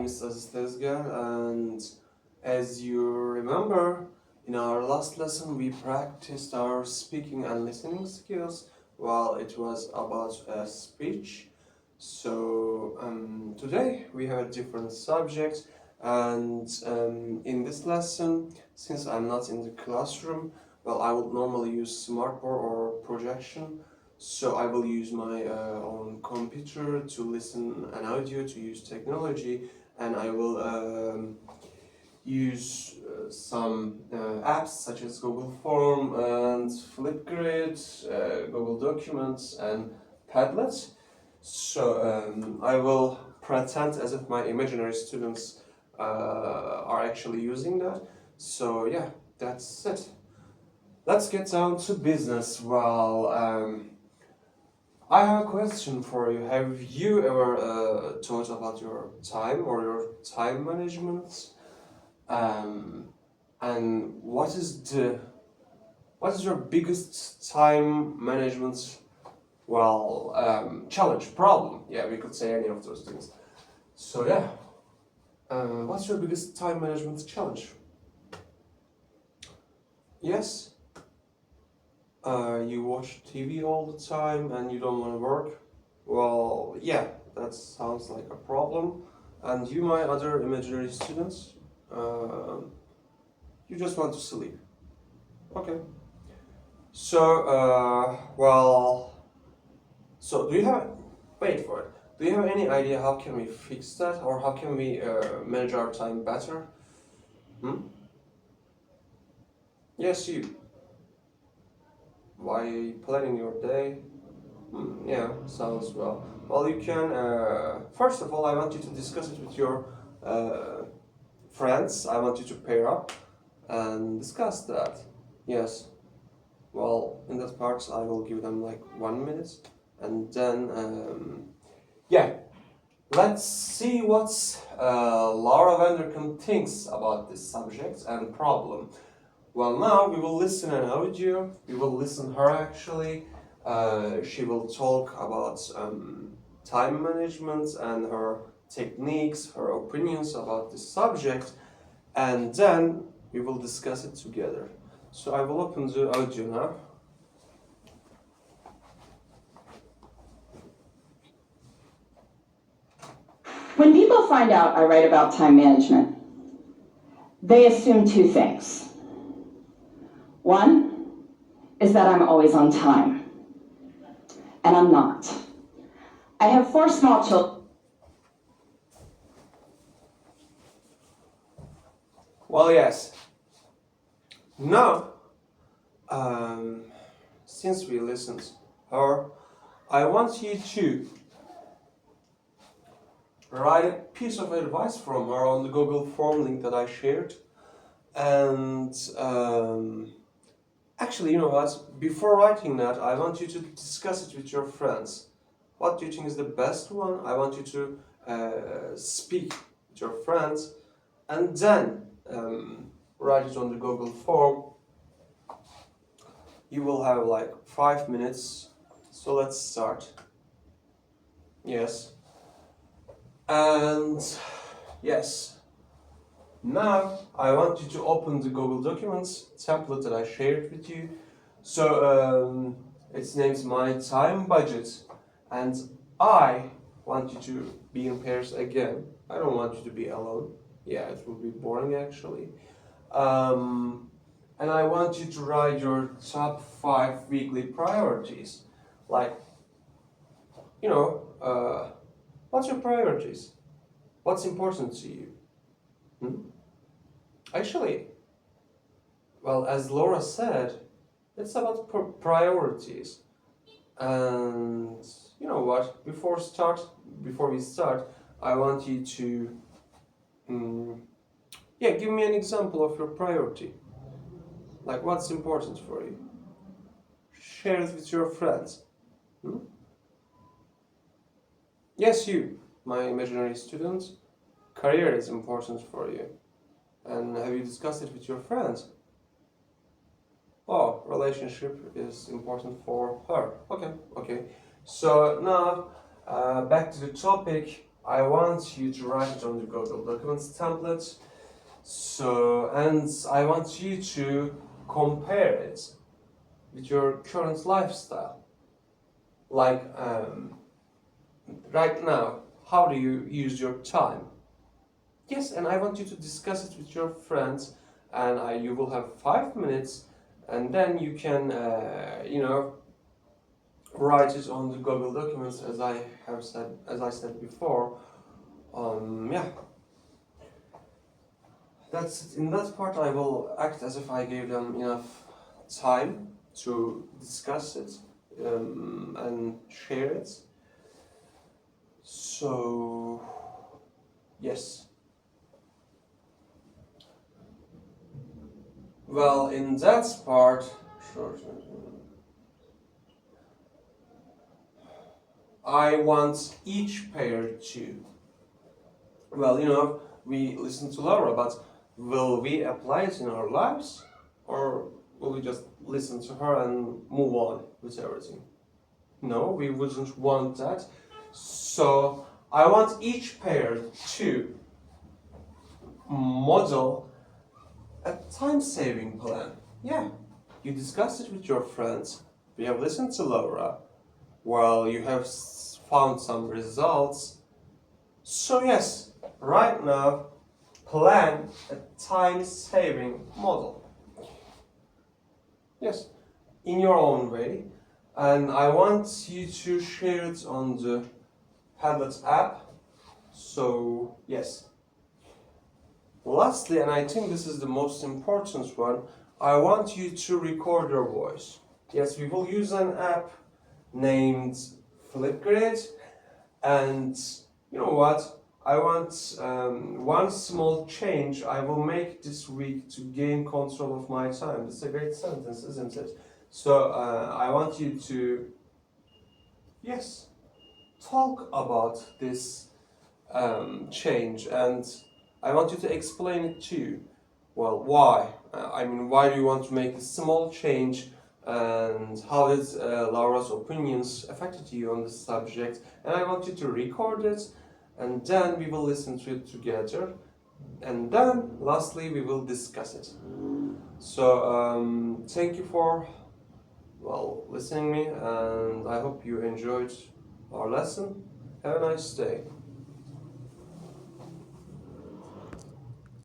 Is Tezgah, and as you remember, in our last lesson we practiced our speaking and listening skills while it was about speech. So today we have a different subject, and in this lesson, since I'm not in the classroom, well, I would normally use smartboard or projection. So I will use my own computer to listen an audio, to use technology, and I will use some apps such as Google Form and Flipgrid, Google Documents, and Padlet. So I will pretend as if my imaginary students are actually using that. So yeah, that's it. Let's get down to business. Well, I have a question for you. Have you ever thought about your time or your time management? Um, and what is your biggest time management challenge, problem? Yeah, we could say any of those things. So yeah, what's your biggest time management challenge? Yes, you watch TV all the time and you don't want to work. Well, yeah, that sounds like a problem. And you, my other imaginary students, uh, you just want to sleep. Okay. So, so do you have, wait for it. Do you have any idea how can we fix that, or how can we manage our time better? Hmm? Yes, you. Why planning your day? Yeah, sounds well. Well, you can, first of all, I want you to discuss it with your uh, friends. I want you to pair up and discuss that. Yes. Well, in that part, I will give them like 1 minute, and then yeah, let's see what Laura Vanderkam thinks about this subject and problem. Well, now we will listen an audio. We will listen her actually. She will talk about time management and her techniques, her opinions about this subject, and then we will discuss it together. So I will open the audio now. When people find out I write about time management, they assume two things. One is that I'm always on time, and I'm not. I have 4 small children. Well, yes. Now, since we listened her, I want you to write a piece of advice from her on the Google form link that I shared. And actually, you know what? Before writing that, I want you to discuss it with your friends. What do you think is the best one? I want you to speak with your friends, and then write it on the Google form. You will have like 5 minutes. So let's start. Yes. And yes. Now I want you to open the Google Documents template that I shared with you. So its name's My Time Budget, and I want you to be in pairs again. I don't want you to be alone. Yeah, it will be boring actually. And I want you to write your top 5 weekly priorities. Like, what's your priorities? What's important to you? Actually, well, as Laura said, it's about priorities. And you know what? Before we start, I want you to, give me an example of your priority. Like, what's important for you? Share it with your friends. Yes, you, my imaginary student. Career is important for you. And have you discussed it with your friends? Oh, relationship is important for her. Okay. So now, back to the topic. I want you to write it on the Google Documents template. So, and I want you to compare it with your current lifestyle. Like, right now, how do you use your time? Yes, and I want you to discuss it with your friends, and you will have 5 minutes, and then you can, write it on the Google Documents, as I said before. Yeah, that's in that part. I will act as if I gave them enough time to discuss it and share it. So, yes. Well, in that part, sure. I want each pair to. Well, we listen to Laura, but will we apply it in our lives? Or will we just listen to her and move on with everything? No, we wouldn't want that. So I want each pair to model a time-saving plan. Yeah, you discuss it with your friends. We have listened to Laura. Well, you have found some results. So yes, right now, plan a time-saving model. Yes, in your own way. And I want you to share it on the Padlet app. So yes. Lastly, and I think this is the most important one, I want you to record your voice. Yes, we will use an app named Flipgrid, and you know what? I want one small change I will make this week to gain control of my time. It's a great sentence, isn't it? So I want you to, yes, talk about this change, and I want you to explain it too. Well, why? Why do you want to make a small change, and how did Laura's opinions affected you on this subject? And I want you to record it, and then we will listen to it together, and then lastly we will discuss it. So thank you for listening me, and I hope you enjoyed our lesson. Have a nice day.